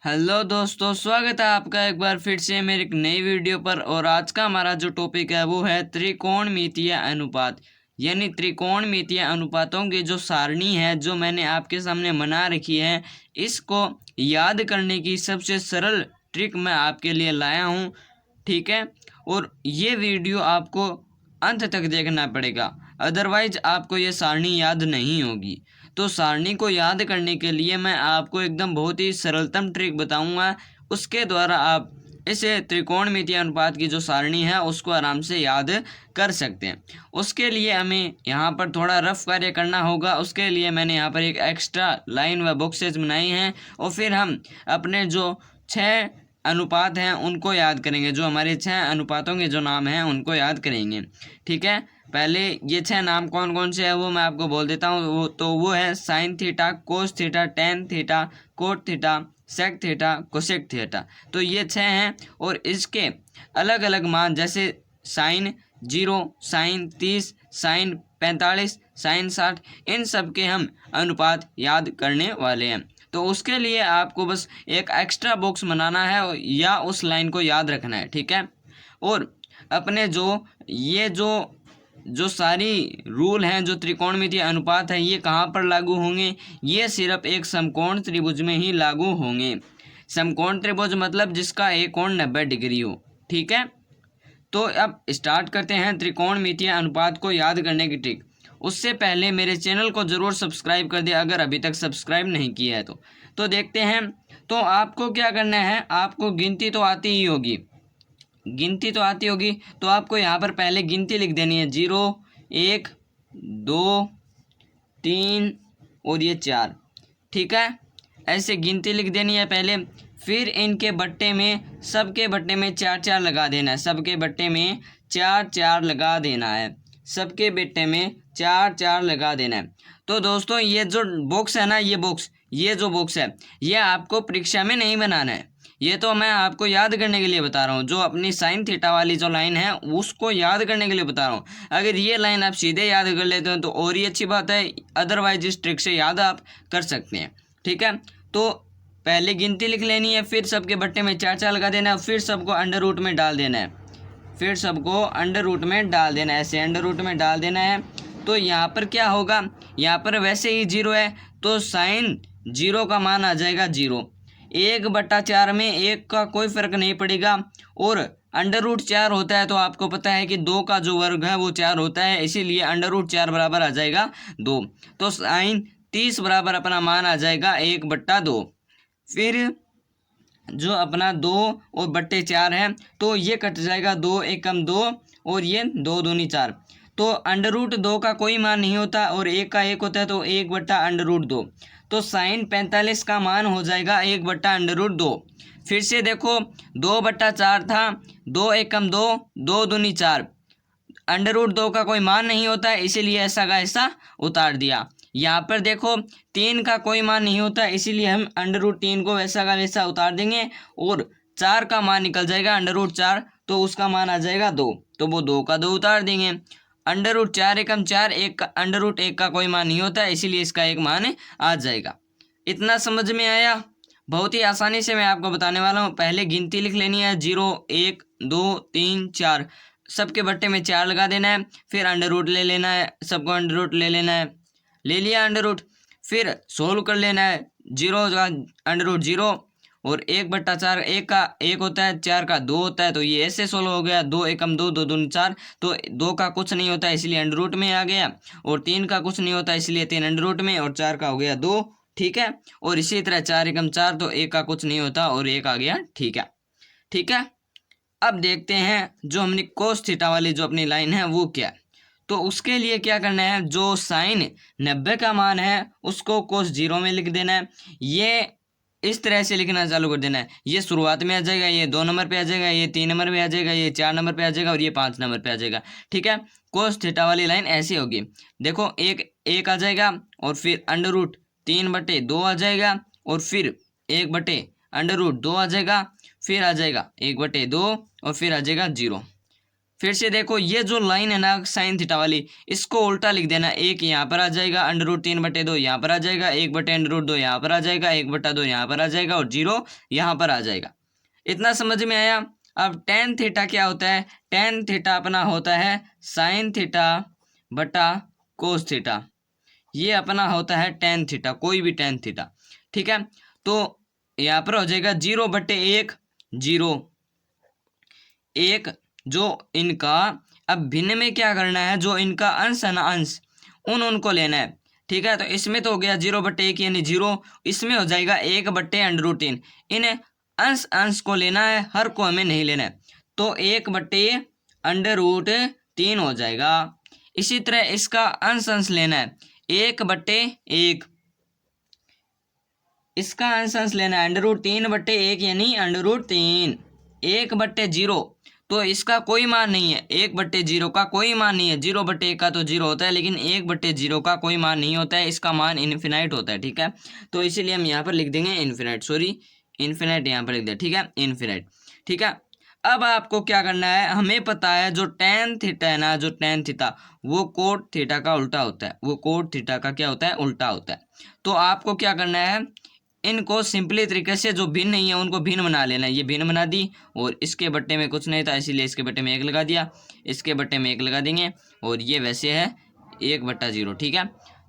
Hello दोस्तों, स्वागत है आपका एक बार फिर से मेरी एक नई वीडियो पर। और आज का हमारा जो टॉपिक है वो है त्रिकोणमितीय अनुपात, यानी त्रिकोणमितीय अनुपातों की जो सारणी है जो मैंने आपके सामने बना रखी है, इसको याद करने की सबसे सरल ट्रिक मैं आपके लिए लाया हूँ। ठीक है, और ये वीडियो आपको अंत तक देखना पड़ेगा, अदरवाइज आपको ये सारणी याद नहीं होगी। तो सारणी को याद करने के लिए मैं आपको एकदम बहुत ही सरलतम ट्रिक बताऊंगा, उसके द्वारा आप इसे त्रिकोणमितीय अनुपात की जो सारणी है उसको आराम से याद कर सकते हैं। उसके लिए हमें यहाँ पर थोड़ा रफ कार्य करना होगा। उसके लिए मैंने यहाँ पर एक एक्स्ट्रा लाइन व बॉक्सेस बनाई हैं, और फिर हम अपने जो 6 अनुपात हैं उनको याद करेंगे। जो हमारे 6 अनुपातों के जो नाम हैं उनको याद करेंगे। ठीक है, पहले ये 6 नाम कौन कौन से हैं वो मैं आपको बोल देता हूँ। वो है sine theta, cos theta, tan theta, cot theta, sec theta, cosec theta. तो ये 6 हैं, और इसके अलग अलग मान, जैसे साइन 0, साइन 30, साइन 45, साइन 60, इन सब के हम अनुपात याद करने वाले हैं। तो उसके लिए आपको बस एक एक्स्ट्रा बॉक्स बनाना है या उस लाइन को याद रखना है। ठीक है, और अपने ये जो सारी रूल हैं, जो त्रिकोणमितीय अनुपात है, ये कहाँ पर लागू होंगे? ये सिर्फ एक समकोण त्रिभुज में ही लागू होंगे। समकोण त्रिभुज मतलब जिसका एक कोण 90 डिग्री हो। ठीक है, तो अब स्टार्ट करते हैं त्रिकोणमितीय अनुपात को याद करने की ट्रिक। उससे पहले मेरे चैनल को ज़रूर सब्सक्राइब कर दिया अगर अभी तक सब्सक्राइब नहीं किया है तो देखते हैं। तो आपको क्या करना है, आपको गिनती तो आती ही होगी, तो आपको यहाँ पर पहले गिनती लिख देनी है। 0, 1, 2, 3 और ये 4। ठीक है, ऐसे गिनती लिख देनी है पहले। फिर इनके बट्टे में, सबके बट्टे में 4 4 लगा देना है। सबके बट्टे में 4 4 लगा देना है। सबके बट्टे में 4 4 लगा देना है। तो दोस्तों ये जो बॉक्स है ना, ये जो बॉक्स है, ये आपको परीक्षा में नहीं बनाना है। ये तो मैं आपको याद करने के लिए बता रहा हूँ। जो अपनी साइन थीटा वाली जो लाइन है उसको याद करने के लिए बता रहा हूँ। अगर ये लाइन आप सीधे याद कर लेते हो तो और ही अच्छी बात है, अदरवाइज इस ट्रिक से याद आप कर सकते हैं। ठीक है, तो पहले गिनती लिख लेनी है, फिर सबके बट्टे में 4 4 लगा देना है, फिर सबको अंडर रूट में डाल देना है। ऐसे अंडर रूट में डाल देना है। तो यहाँ पर क्या होगा, यहाँ पर वैसे ही 0 है तो साइन 0 का मान आ जाएगा 0। 1/4 में 1 का कोई फर्क नहीं पड़ेगा, और अंडर रूट 4 होता है तो आपको पता है कि 2 का जो वर्ग है वो 4 होता है, इसीलिए अंडर रूट 4 बराबर आ जाएगा 2। तो साइन 30 बराबर अपना मान आ जाएगा 1/2। फिर जो अपना 2 और बट्टे 4 है तो ये कट जाएगा, 2 एकम 2 और ये 2 दूनी 4। तो अंडर रूट 2 का कोई मान नहीं होता और 1 का 1 होता है, तो 1/√2। तो साइन 45 का मान हो जाएगा 1/√2। फिर से देखो, 2/4 था, 2 एकम 2, 2 दूनी 4। अंडर रूट 2 का कोई मान नहीं होता है, इसीलिए ऐसा का ऐसा उतार दिया। यहाँ पर देखो, 3 का कोई मान नहीं होता, इसीलिए हम अंडर रूट 3 को वैसा का वैसा उतार देंगे, और 4 का मान निकल जाएगा अंडर रूट 4, तो उसका मान आ जाएगा 2, तो वो 2 का 2 उतार देंगे। अंडर रूट 4 एकम 4, अंडर रूट 1 का कोई मान नहीं होता, इसीलिए इसका एक मान आ जाएगा। इतना समझ में आया? बहुत ही आसानी से मैं आपको बताने वाला हूँ। पहले गिनती लिख लेनी है, 0, 1, 2, 3, 4। सबके बट्टे में 4 लगा देना है, फिर अंडर रूट ले लेना है, सबको अंडर रूट ले लेना है, ले लिया अंडर रूट। फिर सोल्व कर लेना है, 0 का अंडर रूट 0, और 1/4, 1 का 1 होता है, 4 का 2 होता है, तो ये ऐसे सोल्व हो गया। 2 एकम 2, 2 दूनी 4, तो 2 का कुछ नहीं होता इसलिए अंडर रूट में आ गया, और 3 का कुछ नहीं होता इसलिए 3 अंडर रूट में, और 4 का हो गया 2। ठीक है, और इसी तरह 4 एकम 4, तो 1 का कुछ नहीं होता और 1 आ गया। ठीक है, ठीक है। अब देखते हैं जो हमने कोस थीटा वाली जो अपनी लाइन है वो क्या है। तो उसके लिए क्या करना है, जो साइन 90 का मान है उसको कोस 0 में लिख देना है। ये इस तरह से लिखना चालू कर देना है। ये शुरुआत में आ जाएगा, ये 2 नंबर पे आ जाएगा, ये 3 नंबर पे आ जाएगा, ये 4 नंबर पे आ जाएगा, और ये 5 नंबर पे आ जाएगा। ठीक है, कोस थीटा वाली लाइन ऐसी होगी। देखो, एक आ जाएगा, और फिर अंडर रूट 3/2 आ जाएगा, और फिर 1/√2 आ जाएगा, फिर आ जाएगा 1/2, और फिर आ जाएगा 0। फिर से देखो ये जो लाइन है ना साइन थीटा वाली, इसको उल्टा लिख देना। एक यहाँ पर आ जाएगा, √3/2 यहाँ पर आ जाएगा, 1/√2 यहाँ पर आ जाएगा, 1/2 यहाँ पर आ जाएगा और 0 यहाँ पर आ जाएगा। इतना समझ में आया। अब टेन थीटा क्या होता है? टेन थीटा अपना होता है साइन थीटा बटा कोस थीटा। ये अपना होता है टेन थीटा, कोई भी टेन थीटा। ठीक है, तो यहाँ पर हो जाएगा 0/1 0 1। जो इनका अब भिन्न में क्या करना है, जो इनका अंश है ना, अंश उनको लेना है। ठीक है, तो इसमें तो हो गया 0/1 यानी 0, इसमें हो जाएगा 1/√3। इन अंश अंश को लेना है, हर को हमें नहीं लेना है, तो 1/√3 हो जाएगा। इसी तरह इसका अंश अंश लेना है, 1/1, इसका अंश अंश लेना है √3/1 यानी √3। 1/0 तो इसका कोई मान नहीं है, 1/0 का कोई मान नहीं है। 0/1 का तो 0 होता है, लेकिन 1/0 का कोई मान नहीं होता है, इसका मान इन्फिनाइट होता है। ठीक है, तो इसीलिए हम यहाँ पर लिख देंगे इन्फिनाइट, सॉरी इन्फिनाइट यहाँ पर लिख दिया। ठीक है, इन्फिनाइट। ठीक है, अब आपको क्या करना है, हमें पता है जो टेन थीटा है ना, जो टेन थीटा वो कोट थीटा का उल्टा होता है, वो कोट थीटा का क्या होता है, उल्टा होता है। तो आपको क्या करना है, इनको सिंपली तरीके से जो भिन्न नहीं है उनको भिन्न बना लेना है। ये भिन्न बना दी और इसके बट्टे में कुछ नहीं था, इसीलिए इसके बट्टे में 1 लगा दिया, इसके बट्टे में 1 लगा देंगे और ये वैसे है 1/0। ठीक है,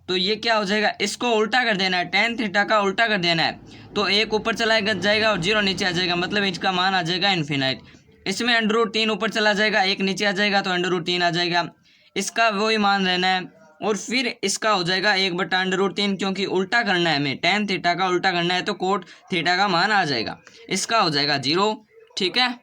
तो ये क्या हो जाएगा, इसको उल्टा कर देना है, टेन थीटा का उल्टा कर देना है, तो 1 ऊपर चला जाएगा और 0 नीचे आ जाएगा, मतलब इसका मान आ जाएगा इन्फिनाइट। इसमें √3 ऊपर चला जाएगा, 1 नीचे आ जाएगा तो √3 आ जाएगा, इसका वही मान रहना है। और फिर इसका हो जाएगा 1/√3, क्योंकि उल्टा करना है हमें, टेन थीटा का उल्टा करना है, तो कोट थीटा का मान आ जाएगा, इसका हो जाएगा 0। ठीक है,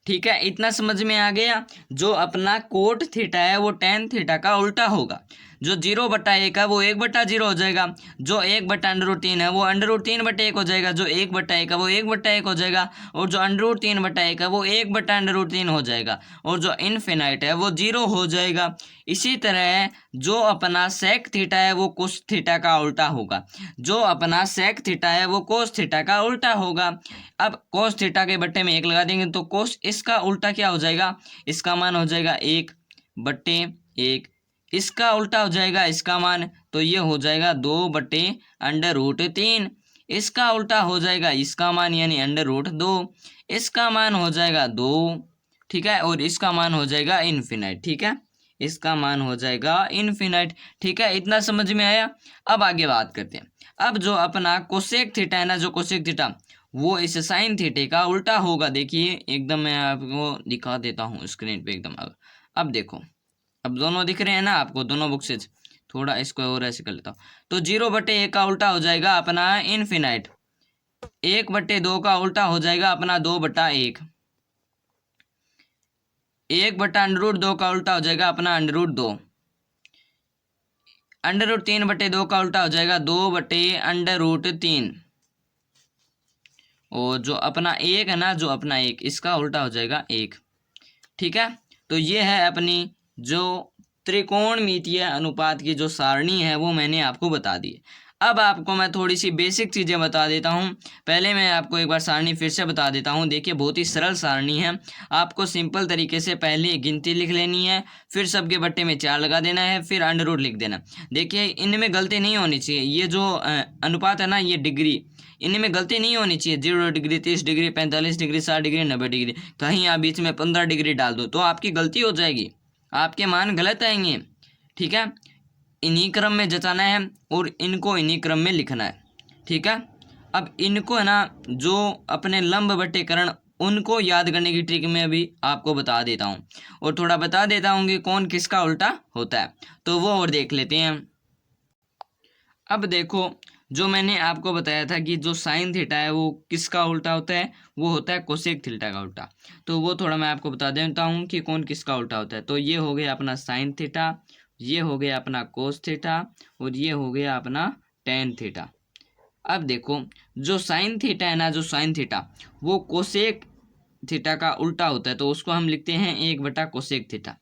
ठीक है, इतना समझ में आ गया। जो अपना कोट थीटा है वो टेन थीटा का उल्टा होगा। जो 0/1 है वो 1/0 हो जाएगा, जो 1/√3 है वो √3/1 हो जाएगा, जो 1/1 है वो 1/1 हो जाएगा, और जो √3/1 है वो 1/√3 हो जाएगा, और जो इन्फिनाइट है वो 0 हो जाएगा। इसी तरह जो अपना सेक थीटा है वो कोस थीटा का उल्टा होगा, जो अपना सेक थीटा है वो कोस थीटा का उल्टा होगा। अब कोस थीटा के बट्टे में 1 लगा देंगे तो कोस इसका उल्टा क्या हो जाएगा, इसका मान हो जाएगा 1/1, इसका उल्टा हो जाएगा इसका मान, तो ये हो जाएगा 2/√3, इसका उल्टा हो जाएगा इसका मान यानी √2, इसका मान हो जाएगा 2। ठीक है, और इसका मान हो जाएगा इन्फिनाइट। ठीक है, इसका मान हो जाएगा इन्फिनाइट। ठीक है, इतना समझ में आया। अब आगे बात करते हैं। अब जो अपना कोसेक थीटा है ना, जो कोसेक थीटा वो इस साइन थीटे का उल्टा होगा। देखिए एकदम मैं आपको दिखा देता हूँ स्क्रीन पे एकदम। अब देखो, अब दोनों दिख रहे हैं ना आपको, दोनों बुक्सेज। थोड़ा इसको और ऐसे कर लेता हूँ, तो 0/1 का उल्टा हो जाएगा अपना इन्फिनाइट, 1/2 का उल्टा हो जाएगा अपना 2/1, 1/√2 का उल्टा हो जाएगा अपना √2, √3/2 का उल्टा हो जाएगा 2/√3, और जो अपना 1 है ना, जो अपना 1 इसका उल्टा हो जाएगा 1। ठीक है, तो ये है अपनी जो त्रिकोणमितीय अनुपात की जो सारणी है वो मैंने आपको बता दी है। अब आपको मैं थोड़ी सी बेसिक चीज़ें बता देता हूँ। पहले मैं आपको एक बार सारणी फिर से बता देता हूँ। देखिए बहुत ही सरल सारणी है, आपको सिंपल तरीके से पहले गिनती लिख लेनी है, फिर सबके बट्टे में 4 लगा देना है, फिर अंडर लिख देना। देखिए इनमें गलती नहीं होनी चाहिए, ये जो अनुपात है ना, ये डिग्री, इनमें गलती नहीं होनी चाहिए। 0 degree, 30 degree, 45 degree, 60 degree, 90 degree, कहीं आप बीच में 15 डिग्री डाल दो तो आपकी गलती हो जाएगी, आपके मान गलत आएंगे। ठीक है, इन्हीं क्रम में जताना है और इनको इन्हीं क्रम में लिखना है। ठीक है, अब इनको है ना, जो अपने लंब बट्टेकरण उनको याद करने की ट्रिक में अभी आपको बता देता हूँ, और थोड़ा बता देता हूँ कि कौन किसका उल्टा होता है, तो वो और देख लेते हैं। अब देखो, जो मैंने आपको बताया था कि जो साइन थीटा है वो किसका उल्टा होता है, वो होता है कोसेक थीटा का उल्टा। तो वो थोड़ा मैं आपको बता देता हूँ कि कौन किसका उल्टा होता है। तो ये हो गया अपना साइन थीटा, ये हो गया अपना कोस थीटा, और ये हो गया अपना टेन थीटा। अब देखो, जो साइन थीटा है ना, जो साइन थीटा वो कोसेक थीटा का उल्टा होता है, तो उसको हम लिखते हैं 1/कोसेक थीटा।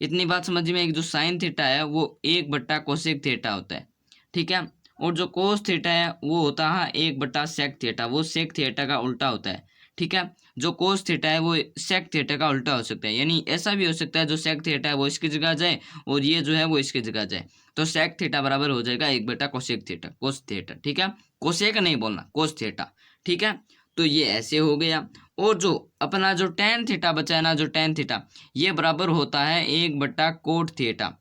इतनी बात समझ में, एक जो साइन थीटा है वो 1/कोसेक थीटा होता है। ठीक है, और जो कोस थीटा है वो होता है 1/सेक थीटा, वो सेक थीटा का उल्टा होता है। ठीक है। जो कोस थीटा है वो सेक थीटा का उल्टा हो सकता है, यानी ऐसा भी हो सकता है जो सेक थीटा है वो इसकी जगह जाए और ये जो है वो इसकी जगह जाए। तो सेक थीटा बराबर हो जाएगा 1/कोसेक थीटा, कोस थीटा, ठीक है। कोसेक नहीं बोलना, कोस थीटा, ठीक है। तो ये ऐसे हो गया। और जो अपना जो टेन थीटा बचा है ना, जो टेन थीटा, ये बराबर होता है 1/कोट थीटा।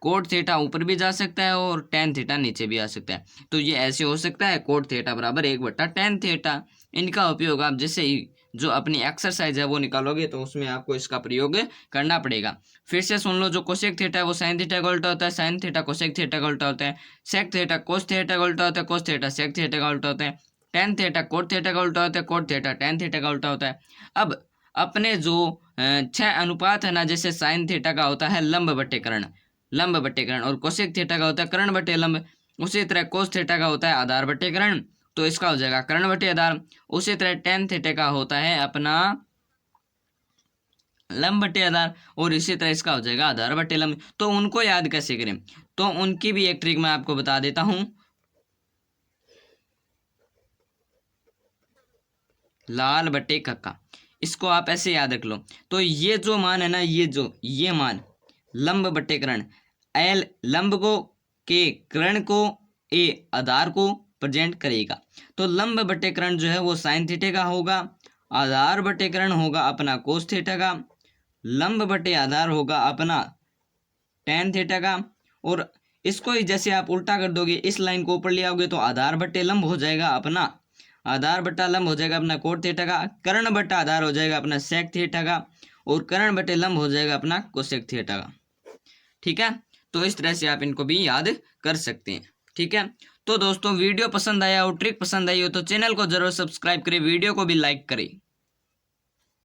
कोट थीटा ऊपर भी जा सकता है और टेन थीटा नीचे भी आ सकता है। तो ये ऐसे हो सकता है कोट थीटा बराबर 1/tan थीटा। इनका उपयोग आप जैसे ही जो अपनी एक्सरसाइज है वो निकालोगे तो उसमें आपको इसका प्रयोग करना पड़ेगा। फिर से सुन लो, जो कोसेक थीटा है वो साइन थीटा का उल्टा होता है, साइन थीटा कोसेक थीटा का उल्टा होता है, सेक थीटा कोस थीटा का उल्टा होता है, कोस थीटा सेक थीटा का उल्टा होता है, टेन थीटा कोट थीटा का उल्टा होता है, कोट थीटा टेन थीटा का उल्टा होता है। अब अपने जो 6 अनुपात है ना, जैसे साइन थीटा का होता है लंब बटे कर्ण, लंब बटे कर्ण, और कोसेक थीटा का होता है कर्ण बटे लंब। उसी तरह कोस थीटा का होता है आधार बटे कर्ण, तो इसका हो जाएगा कर्ण बटे आधार। उसी तरह टेन थीटा का होता है अपना लंब बटे आधार, और इसी तरह इसका हो जाएगा आधार बटे लंब। तो उनको याद कैसे करें, तो उनकी भी एक ट्रिक मैं आपको बता देता हूं। लाल बटे कक्का, इसको आप ऐसे याद रख लो। तो ये जो मान है ना, ये मान लंब बटे कर्ण, एल लंब को, के कर्ण को, ए आधार को प्रेजेंट करेगा। तो लंब बटे कर्ण जो है वो साइन थीटा का होगा, आधार बटे कर्ण होगा अपना कोस थीटा का, लंब बटे आधार होगा अपना टेन थीटा का। और इसको ही जैसे आप उल्टा कर दोगे, इस लाइन को ऊपर ले आओगे तो आधार बटे लंब हो जाएगा अपना, आधार बट्टा लंब हो जाएगा अपना कोट थीटा का, कर्ण बट्टा आधार हो जाएगा अपना सेक थीटा का, और कर्ण बटे लंब हो जाएगा अपना कोसेक थीटा का। ठीक है, तो इस तरह से आप इनको भी याद कर सकते हैं। ठीक है, तो दोस्तों वीडियो पसंद आया और ट्रिक पसंद आई हो तो चैनल को जरूर सब्सक्राइब करें, वीडियो को भी लाइक करें।